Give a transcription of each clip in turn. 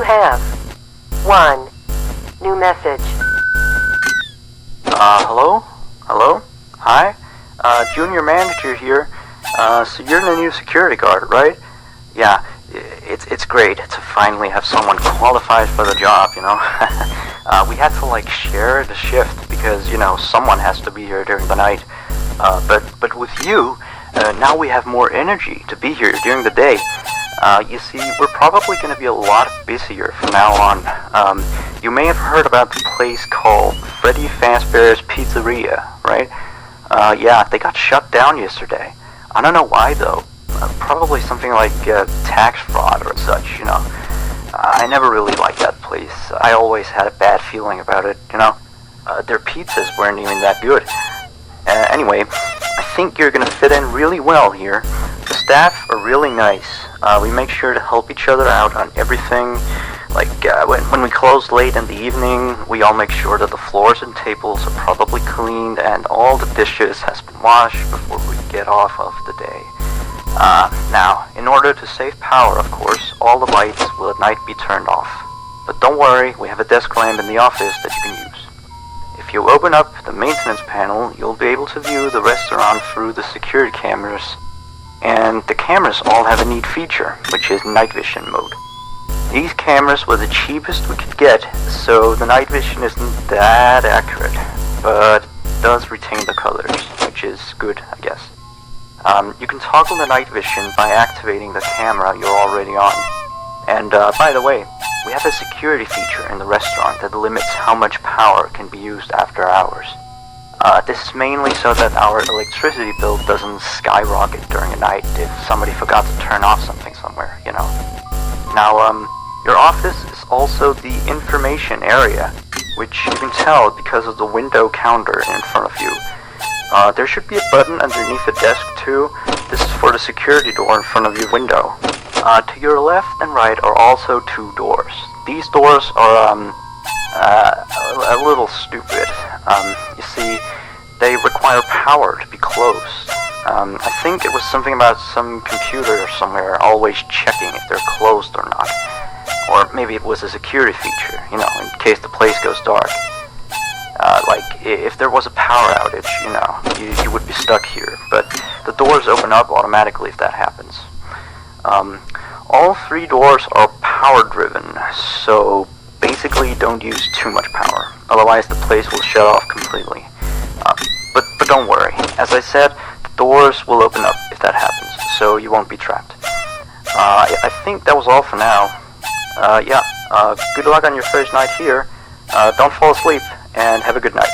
have 1 new message. Hello? Hello? Hi? Junior manager here. So you're the new security guard, right? Yeah, it's great to finally have someone qualified for the job, you know? We had to, like, share the shift because, you know, someone has to be here during the night. But with you, now we have more energy to be here during the day. You see, we're probably going to be a lot busier from now on. You may have heard about the place called Freddy Fazbear's Pizzeria, right? Yeah, they got shut down yesterday. I don't know why, though. Probably something like tax fraud or such, you know. I never really liked that place. I always had a bad feeling about it, you know. Their pizzas weren't even that good. Anyway, I think you're gonna fit in really well here. The staff are really nice. We make sure to help each other out on everything. Like, when we close late in the evening, we all make sure that the floors and tables are probably cleaned and all the dishes has been washed before we get off of the day. Now, in order to save power, of course, all the lights will at night be turned off. But don't worry, we have a desk lamp in the office that you can use. If you open up the maintenance panel, you'll be able to view the restaurant through the security cameras. And the cameras all have a neat feature, which is night vision mode. These cameras were the cheapest we could get, so the night vision isn't that accurate, but does retain the colors, which is good, I guess. You can toggle the night vision by activating the camera you're already on. And by the way, we have a security feature in the restaurant that limits how much power can be used after hours. This is mainly so that our electricity bill doesn't skyrocket during the night if somebody forgot to turn off something somewhere, you know. Now, your office is also the information area, which you can tell because of the window counter in front of you. There should be a button underneath the desk too. This is for the security door in front of your window. To your left and right are also 2 doors. These doors are a little stupid. You see, they require power to be closed. I think it was something about some computer somewhere always checking if they're closed or not. Or maybe it was a security feature, you know, in case the place goes dark. Like, if there was a power outage, you know, you would be stuck here. But the doors open up automatically if that happens. All 3 doors are power-driven, so basically don't use too much power. Otherwise the place will shut off completely. But don't worry. As I said, the doors will open up if that happens, so you won't be trapped. I think that was all for now. Yeah, good luck on your first night here. Don't fall asleep, and have a good night.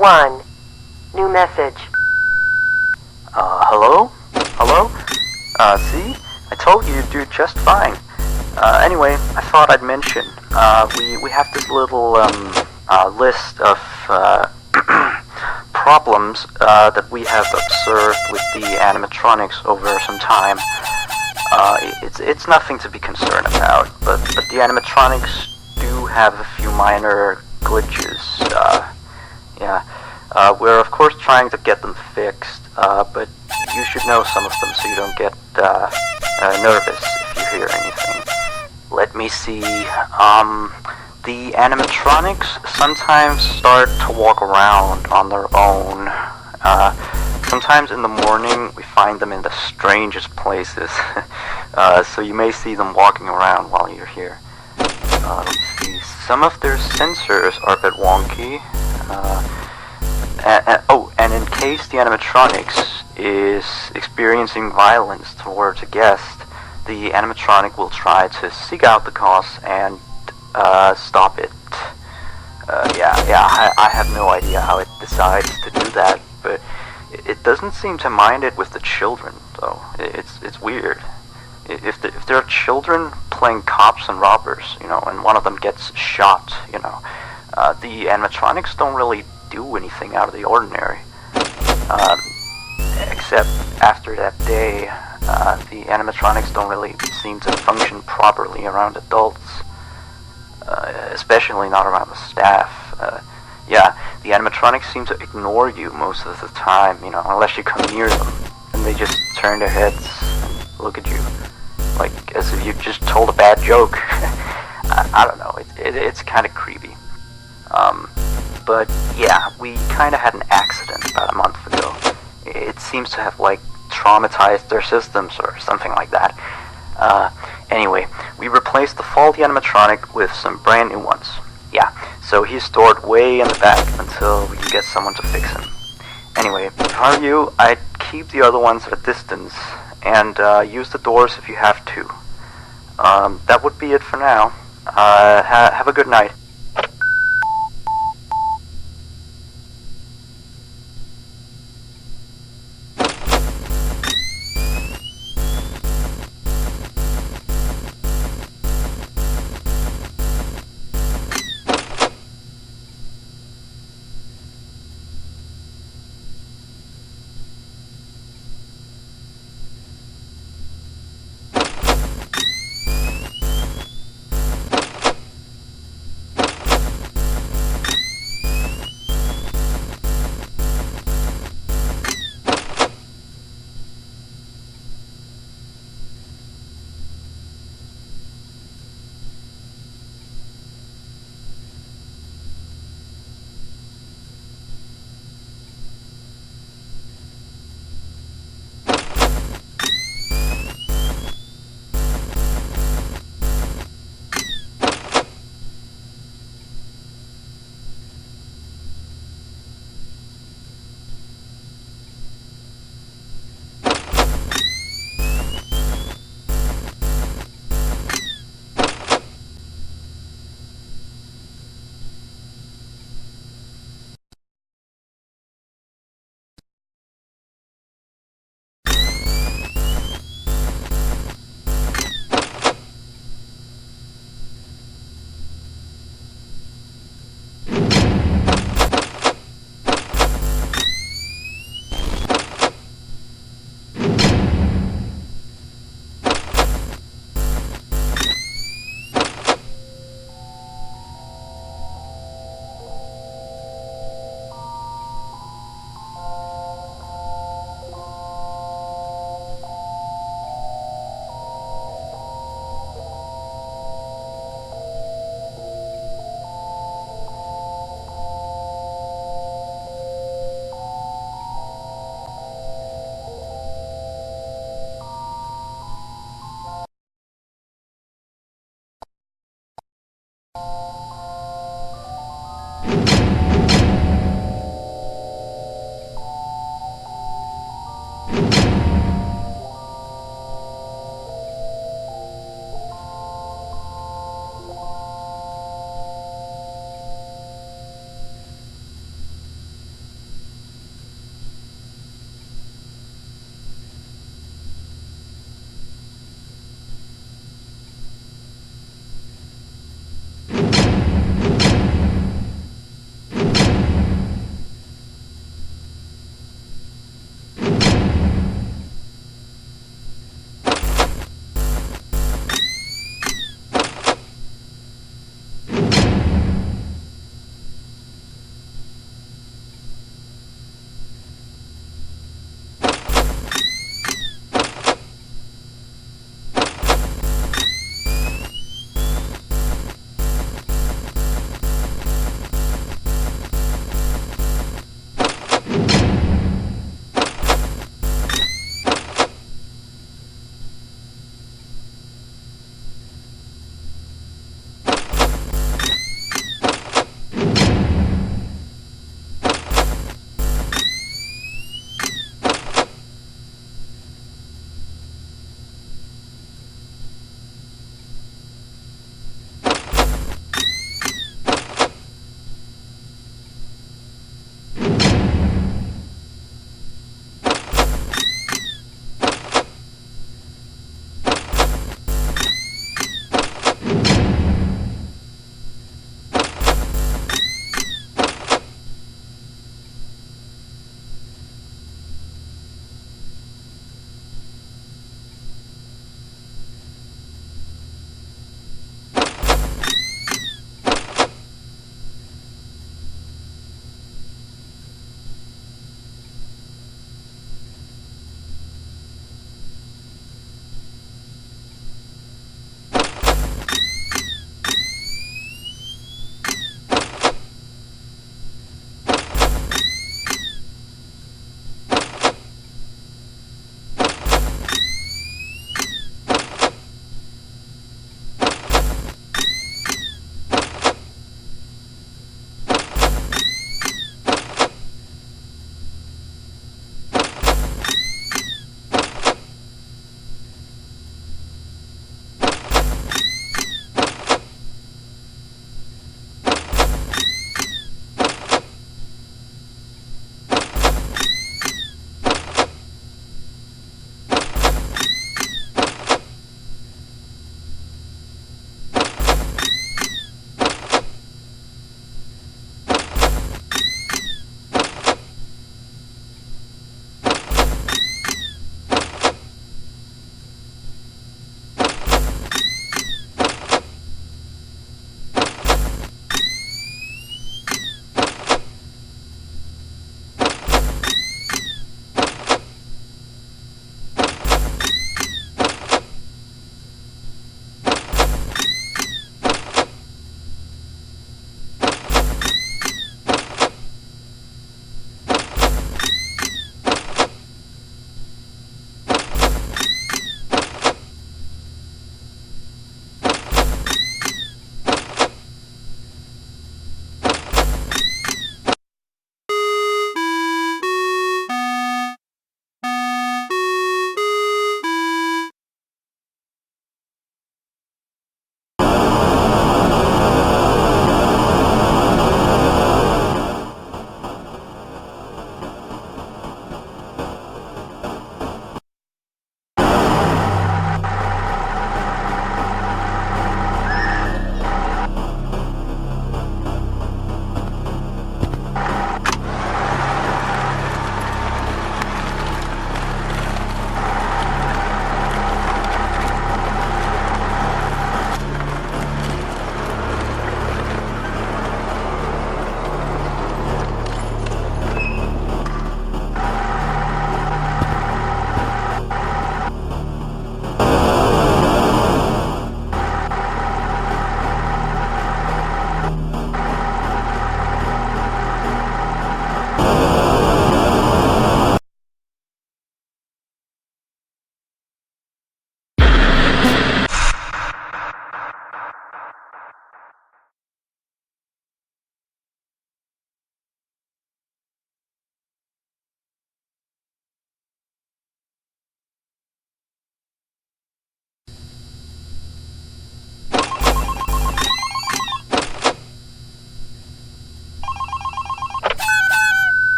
1. New message. Hello? Hello? See? I told you you'd do just fine. Anyway, I thought I'd mention, we have this little, list of, problems, that we have observed with the animatronics over some time. It's nothing to be concerned about, but the animatronics do have a few minor glitches. Yeah. We're of course trying to get them fixed, but you should know some of them so you don't get nervous if you hear anything. Let me see. The animatronics sometimes start to walk around on their own. Sometimes in the morning we find them in the strangest places, so you may see them walking around while you're here. Let me see. Some of their sensors are a bit wonky. And in case the animatronics is experiencing violence towards a guest, the animatronic will try to seek out the cause and stop it. I have no idea how it decides to do that, but it doesn't seem to mind it with the children, though. It's weird. If there are children playing cops and robbers, and one of them gets shot, the animatronics don't really do anything out of the ordinary. Except after that day, the animatronics don't really seem to function properly around adults. Especially not around the staff. The animatronics seem to ignore you most of the time, unless you come near them. And they just turn their heads and look at you, like as if you just told a bad joke. I don't know, it's kind of creepy. But yeah, we kind of had an accident about a month ago. It seems to have, traumatized their systems or something like that. Anyway, we replaced the faulty animatronic with some brand new ones. Yeah, so he's stored way in the back until we can get someone to fix him. Anyway, if I were you, I'd keep the other ones at a distance, and use the doors if you have to. That would be it for now. Have a good night.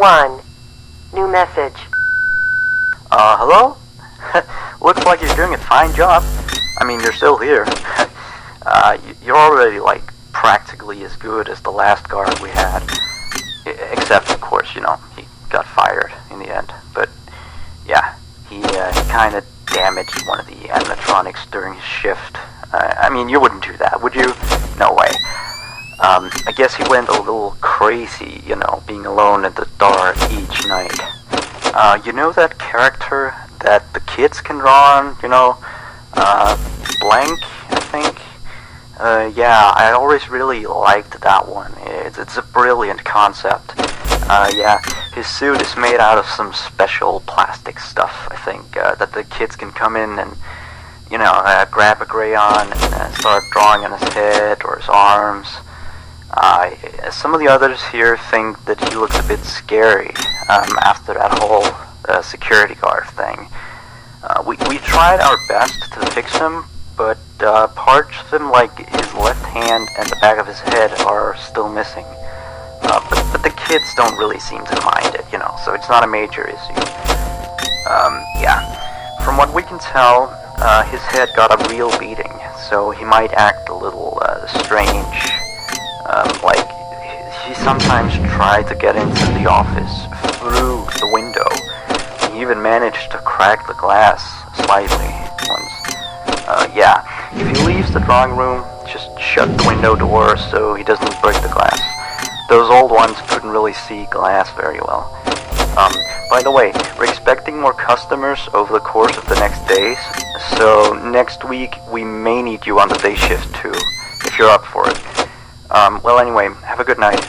1. New message. Hello? Looks like you're doing a fine job. I mean, you're still here. You're already, like, practically as good as the last guard we had. Except, of course, you know, he got fired in the end. But, yeah, he kind of damaged one of the animatronics during his shift. I mean, you wouldn't do that, would you? No way. I guess he went a little crazy, you know, being alone in the dark each night. You know that character that the kids can draw on, you know? Blank, I think? Yeah, I always really liked that one. It's a brilliant concept. Yeah, his suit is made out of some special plastic stuff, I think, that the kids can come in and, you know, grab a crayon and start drawing on his head or his arms. Some of the others here think that he looks a bit scary after that whole security guard thing. We tried our best to fix him, but parts of him, like his left hand and the back of his head, are still missing. But the kids don't really seem to mind it, you know, so it's not a major issue. Yeah. From what we can tell, his head got a real beating, so he might act a little strange. Like, he sometimes tried to get into the office through the window. He even managed to crack the glass slightly once. Yeah, if he leaves the drawing room, just shut the window door so he doesn't break the glass. Those old ones couldn't really see glass very well. By the way, we're expecting more customers over the course of the next days, so next week we may need you on the day shift too, if you're up for it. Well anyway, have a good night.